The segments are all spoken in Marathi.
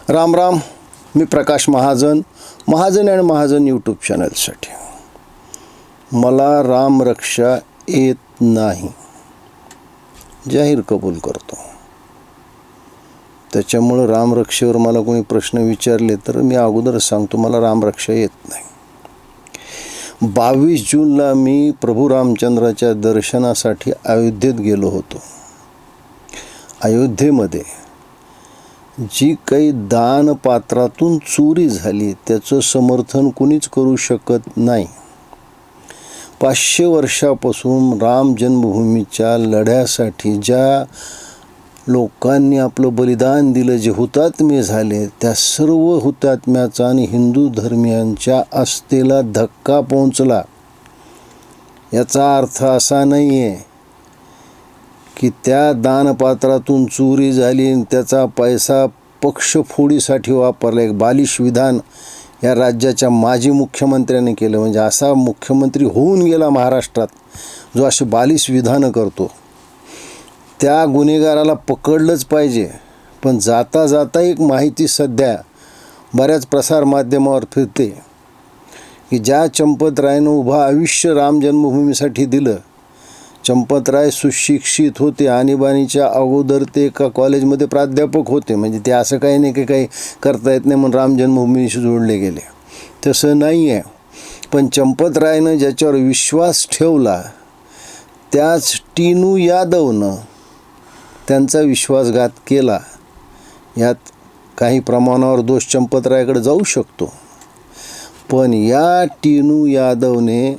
राम राम. मी प्रकाश महाजन, महाजन अँड महाजन यूट्यूब चॅनलसाठी. मला रामरक्षा येत नाही, जाहीर कबूल करतो. त्याच्यामुळं रामरक्षेवर मला कोणी प्रश्न विचारले तर मी अगोदरच सांगतो, मला रामरक्षा येत नाही. 22 जूनला मी प्रभू रामचंद्राच्या दर्शनासाठी अयोध्येत गेलो होतो. अयोध्येमध्ये जी काही दानपात्रातून चोरी झाली त्याचं समर्थन कुणीच करू शकत नाही. 500 वर्षापासून राम जन्मभूमीच्या लढ्यासाठी ज्या लोकांनी आपलं बलिदान दिलं, जे हुतात्मे झाले, त्या सर्व हुतात्म्याचा आणि हिंदू धर्मियांच्या आस्थेला धक्का पोहोचला. याचा अर्थ असा नाही आहे की त्या दानपात्रातून चोरी झाली आणि त्याचा पैसा पक्षफोडीसाठी वापरला. एक बालिश विधान या राज्याच्या माजी मुख्यमंत्र्यांनी केलं. म्हणजे असा मुख्यमंत्री होऊन गेला महाराष्ट्रात जो असे बालिश विधानं करतो. त्या गुन्हेगाराला पकडलंच पाहिजे. पण जाता जाता एक माहिती सध्या बऱ्याच प्रसारमाध्यमावर फिरते की ज्या चंपतरायनं उभं आयुष्य राम जन्मभूमीसाठी दिलं, चंपतराय सुशिक्षित होते, आणीबाणीच्या अगोदर ते एका कॉलेजमध्ये प्राध्यापक होते. म्हणजे ते असं काही नाही की काही करता येत नाही म्हणून राम जन्मभूमीशी जोडले गेले, तसं नाही आहे. पण चंपतरायनं ज्याच्यावर विश्वास ठेवला त्याच टीनू यादवनं त्यांचा विश्वासघात केला. यात काही प्रमाणावर दोष चंपतरायकडे जाऊ शकतो. पण या टीनू यादवने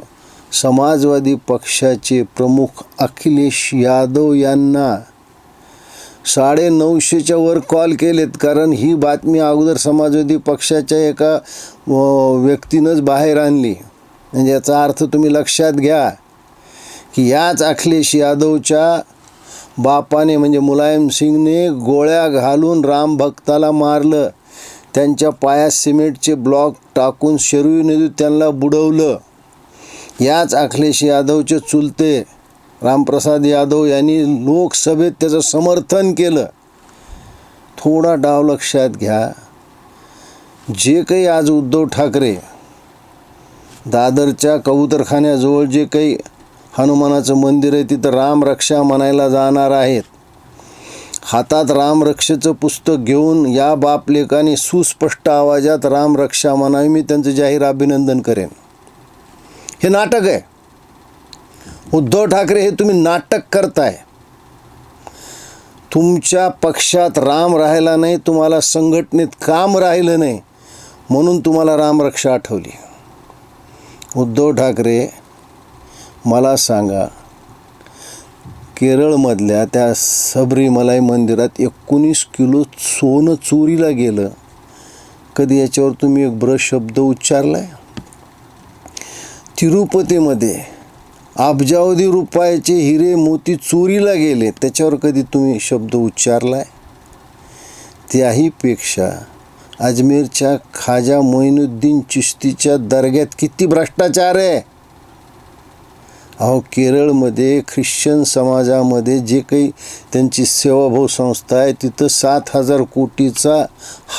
समाजवादी पक्षाचे प्रमुख अखिलेश यादव यांना 950च्या वर कॉल केलेत. कारण ही बातमी अगोदर समाजवादी पक्षाच्या एका व्यक्तीनंच बाहेर आणली. म्हणजे याचा अर्थ तुम्ही लक्षात घ्या की याच अखिलेश यादवच्या बापाने म्हणजे मुलायम सिंगने गोळ्या घालून राम भक्ताला मारलं. त्यांच्या पायात सिमेंटचे ब्लॉक टाकून शरयू नदीत त्यांना बुडवलं. याच अखिलेश यादवचे चुलते रामप्रसाद यादव यांनी लोकसभेत त्याचं समर्थन केलं. थोडा डाव लक्षात घ्या. जे काही आज उद्धव ठाकरे दादरच्या कबूतरखान्याजवळ जे काही हनुमानाचं मंदिर आहे तिथं रामरक्षा म्हणायला जाणार आहेत, हातात रामरक्षेचं पुस्तक घेऊन या बापलेकाने सुस्पष्ट आवाजात रामरक्षा म्हणावी, मी त्यांचं जाहीर अभिनंदन करेन. हे नाटक आहे. उद्धव ठाकरे, हे तुम्ही नाटक करताय. तुमच्या पक्षात राम राहिला नाही, तुम्हाला संघटनेत काम राहिलं नाही, म्हणून तुम्हाला रामरक्षा आठवली. उद्धव ठाकरे, मला सांगा, केरळमधल्या त्या सबरीमलाई मंदिरात 19 किलो सोनं चोरीला गेलं. कधी याच्यावर तुम्ही एक ब्रश शब्द उच्चारला आहे? तिरुपतीमध्ये अब्जावधी रुपयाचे हिरे मोती चोरीला गेले, त्याच्यावर कधी तुम्ही शब्द उच्चारला आहे? त्याहीपेक्षा अजमेरच्या खाजा मोइनुद्दीन चिश्तीच्या दर्ग्यात किती भ्रष्टाचार आहे. अहो, केरळमध्ये ख्रिश्चन समाजामध्ये जे काही त्यांची सेवाभाव संस्था आहे तिथं 7,000 कोटीचा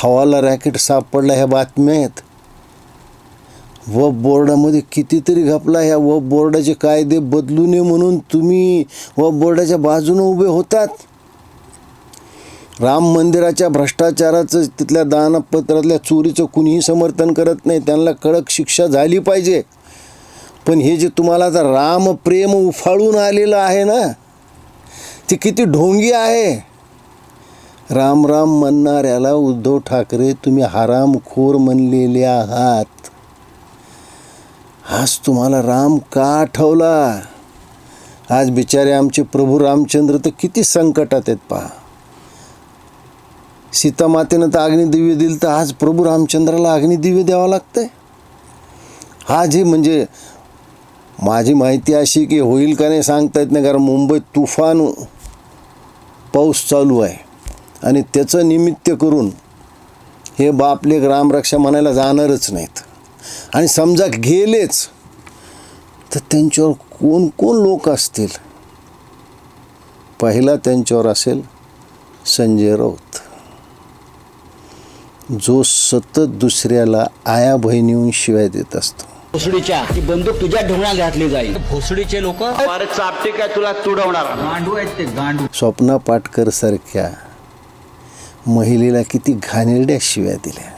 हवाला रॅकेट सापडला. ह्या बातम्या आहेत. वक्फ बोर्डामध्ये कितीतरी घपला. ह्या वक्फ बोर्डाचे कायदे बदलू नये म्हणून तुम्ही वक्फ बोर्डाच्या बाजूने उभे होतात. राम मंदिराच्या भ्रष्टाचाराचं, तिथल्या दानपत्रातल्या चोरीचं कुणीही समर्थन करत नाही. त्यांना कडक शिक्षा झाली पाहिजे. पण हे जे तुम्हाला आता रामप्रेम उफाळून आलेलं आहे ना, ते किती ढोंगी आहे. राम राम म्हणणाऱ्याला उद्धव ठाकरे तुम्ही हरामखोर म्हणलेले आहात. आज तुम्हाला राम का आठवला? आज बिचारे आमचे प्रभू रामचंद्र तर किती संकटात आहेत पहा. सीतामातेनं तर अग्निदिव्य दिलं, तर आज प्रभू रामचंद्राला अग्निदिव्य द्यावं लागतंय. हा जे म्हणजे माझी माहिती अशी की होईल का नाही सांगता येत नाही, कारण मुंबईत तुफान पाऊस चालू आहे आणि त्याचं निमित्त करून हे बापलेक रामरक्षा म्हणायला जाणारच नाहीत. आणि समजा गेलेच तर त्यांच्यावर कोण कोण लोक असतील? पहिला त्यांच्यावर असेल संजय राऊत. जो सतत दुसऱ्याला आया बहिणीहून शिवाय देत असतो. भोसडीच्या ती बंदूक तुझ्या ढोंगणात घातली जाईल. भोसडीचे लोक फार चापटे काय तुला तुडवणार. गांडू आहेत ते गांडू. स्वप्ना पाटकर सारख्या महिलेला किती घाणेरड्या शिव्या दिल्या.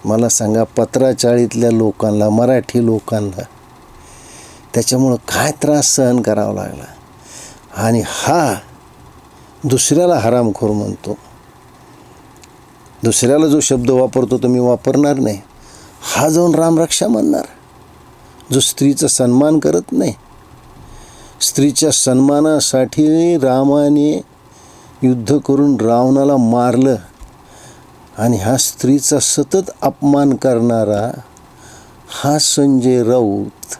मला सांगा, पत्राचाळीतल्या लोकांना, मराठी लोकांना त्याच्यामुळं काय त्रास सहन करावा लागला. आणि हा दुसऱ्याला हरामखोर म्हणतो. दुसऱ्याला जो शब्द वापरतो तो मी वापरणार नाही. हा जाऊन रामरक्षा म्हणणार, जो स्त्रीचा सन्मान करत नाही. स्त्रीच्या सन्मानासाठी रामाने युद्ध करून रावणाला मारलं आणि हा स्त्रीचा सतत अपमान करणारा हा संजय राऊत.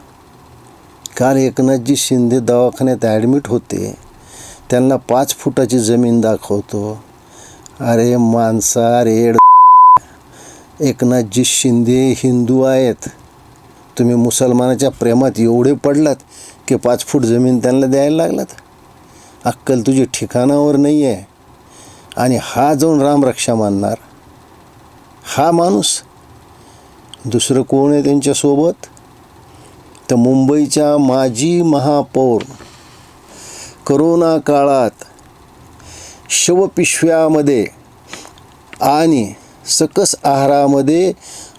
काल एकनाथजी शिंदे दवाखान्यात ॲडमिट होते, त्यांना 5 फुटाची जमीन दाखवतो. अरे माणसा रेड, एकनाथजी शिंदे हिंदू आहेत. तुम्ही मुसलमानाच्या प्रेमात एवढे पडलात की 5 फूट जमीन त्यांना द्यायला लागलात. अक्कल तुझी ठिकाणावर नाही आहे. आणि हा जाऊन रामरक्षा मानणार हा माणूस. दुसरं कोण आहे त्यांच्यासोबत? तर मुंबईच्या माजी महापौर, करोना काळात शवपिशव्यामध्ये आणि सकस आहारामध्ये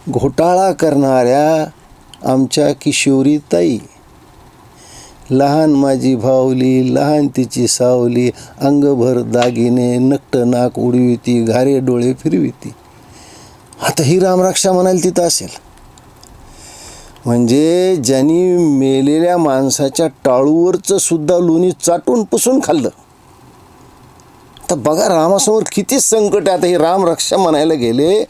घोटाळा करणाऱ्या आमच्या किशोरीताई. लहान माझी भावली, लहान तिची सावली, अंगभर दागिने, नक्ट नाक उडविती, घारे डोळे फिरविती. आता ही रामरक्षा म्हणायला तिथं असेल. म्हणजे ज्यांनी मेलेल्या माणसाच्या टाळूवरचं सुद्धा लोणी चाटून पुसून खाल्लं. तर बघा रामासमोर किती संकट आहे. आता हे रामरक्षा म्हणायला गेले.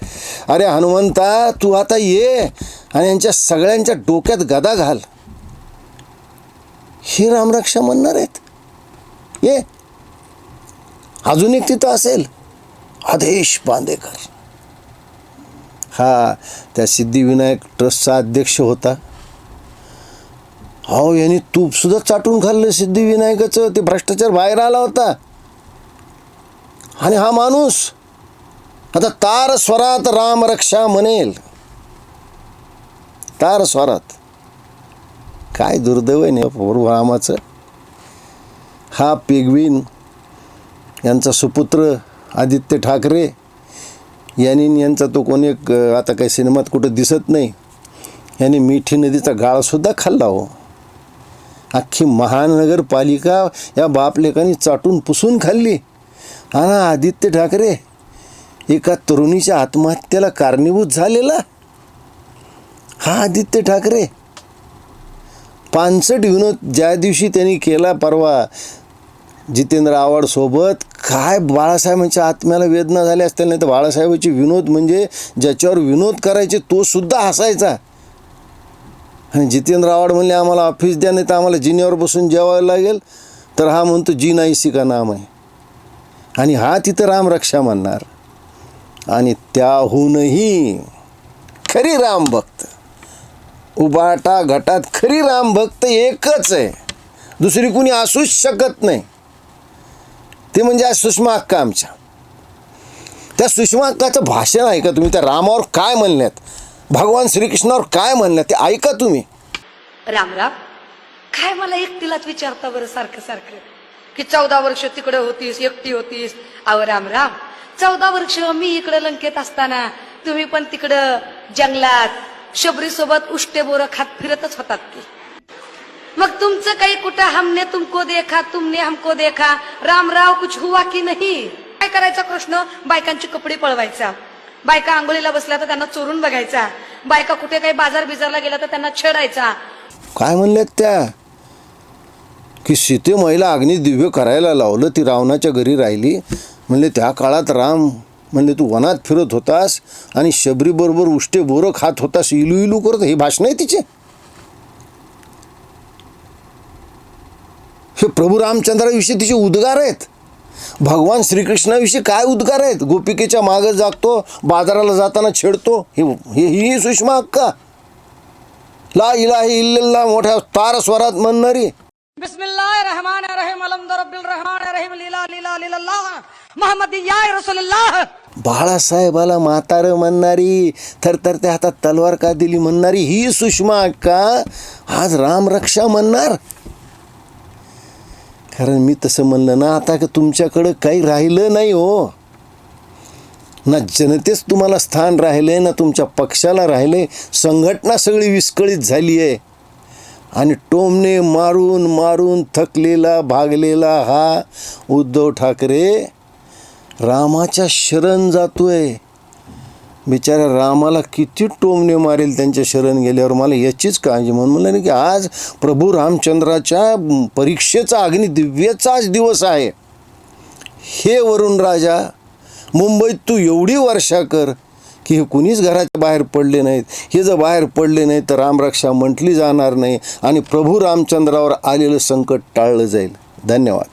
अरे हनुमंता, तू आता ये आणि यांच्या सगळ्यांच्या डोक्यात गदा घाल. ही रामरक्षा म्हणणार आहेत. ये अजून एक तिथं असेल, आदेश बांदेकर. हा त्या सिद्धिविनायक ट्रस्टचा अध्यक्ष होता. हो, यांनी तूपसुद्धा चाटून खाल्लं सिद्धिविनायकाचं. ते भ्रष्टाचार बाहेर आला होता. आणि हा माणूस आता तार स्वरात रामरक्षा म्हणेल. तार स्वरात. काय दुर्दैव आहे प्रभू रामाचं. हा पेगवीन यांचा सुपुत्र आदित्य ठाकरे यांनी, यांचा तो कोणी एक आता काही सिनेमात कुठं दिसत नाही, यांनी मिठी नदीचा गाळसुद्धा खाल्ला. हो, अख्खी महानगरपालिका या बापलेकांनी चाटून पुसून खाल्ली. आणि आदित्य ठाकरे एका तरुणीच्या आत्महत्येला कारणीभूत झालेला. हा आदित्य ठाकरे पानसट विनोद ज्या दिवशी त्यांनी केला परवा जितेंद्र आव्हाडसोबत, काय बाळासाहेबांच्या आत्म्याला वेदना झाल्या असतील. नाही तर बाळासाहेबांची विनोद म्हणजे ज्याच्यावर विनोद करायचे तो सुद्धा हसायचा. आणि जितेंद्र आव्हाड म्हणले आम्हाला ऑफिस द्या, नाही तर आम्हाला जिन्यावर बसून जेवायला लागेल. तर हा म्हणतो जी नाही सी का नाम आहे. आणि हा तिथं रामरक्षा म्हणणार. आणि त्याहूनही खरी रामभक्त, उबाटा घाटात खरी रामभक्त एकच आहे, दुसरी कुणी असूच शकत नाही. ते म्हणजे आज सुषमा अक्का आमच्या. त्या सुषमा अक्काचं भाषण ऐका तुम्ही. त्या रामावर काय म्हणल्यात, भगवान श्रीकृष्णावर काय म्हणल्यात ते ऐका तुम्ही. राम राम. काय मला एकटीलाच विचारता बरं सारखं सारखं की 14 वर्ष तिकडे होतीस, एकटी होतीस. अहो राम राम, 14 वर्ष मी इकडे लंकेत असताना तुम्ही पण तिकडं जंगलात शबरी सोबत उष्टे बोरं खात फिरतच होतात की. मग तुमचं काही कुठं हमने तुमको देखा, तुमने हमको देखा, रामराव कुछ हुआ की नाही. काय करायचा कृष्ण? बायकांचे कपडे पळवायचा. बायका आंघोळीला बसल्या तर त्यांना चोरून बघायचा. बायका कुठे काही बाजार बिजारला गेला तर त्यांना छेडायचा. काय म्हणल्यात त्या की सीते महिला अग्नी दिव्य करायला लावलं, ती रावणाच्या घरी राहिली. म्हणले त्या काळात राम म्हणले तू वनात फिरत होतास आणि शबरीबरोबर उष्टे बोरं खात होतास, इलू इलू करत. हे भाषण आहे तिचे. हे प्रभू रामचंद्राविषयी तिचे उद्गार आहेत. भगवान श्रीकृष्णाविषयी काय उद्गार आहेत. गोपिकेच्या मागं जागतो, बाजाराला जाताना छेडतो. ही सुषमा अक्का ला इलाहा इल्लल्लाह मोठ्या तार स्वरात म्हणणारी. बिस्मिल्लाहिर्रहमानिर्रहीम अलहम्दुलिल्लाहिर्रहमानिर्रहीम लीला लीला लीला मुहम्मदिया रसूलुल्लाह. बाळासाहेबाला म्हातारं म्हणणारी, थरथरत्या हातात तलवार का दिली म्हणणारी ही सुषमा अक्का आज रामरक्षा म्हणणार. कारण मी तसं म्हणलं ना, आता का तुमच्याकडं काही राहिलं नाही हो. ना जनतेच तुम्हाला स्थान राहिलंय, ना तुमच्या पक्षाला राहिलंय. संघटना सगळी विस्कळीत झाली आहे. आणि टोमणे मारून मारून थकलेला भागलेला हा उद्धव ठाकरे रामाच्या शरण जातोय. बिचाऱ्या रामाला किती टोमणे मारेल त्यांच्या शरण गेल्यावर, मला याचीच काळजी. म्हणून म्हणलं ना की आज प्रभू रामचंद्राच्या परीक्षेचा अग्निदिव्याचा आज दिवस आहे. हे वरुण राजा, मुंबईत तू एवढी वर्षा कर की हे कुणीच घराच्या बाहेर पडले नाहीत. हे जर बाहेर पडले नाही तर रामरक्षा म्हटली जाणार नाही आणि प्रभू रामचंद्रावर आलेलं संकट टाळलं जाईल. धन्यवाद.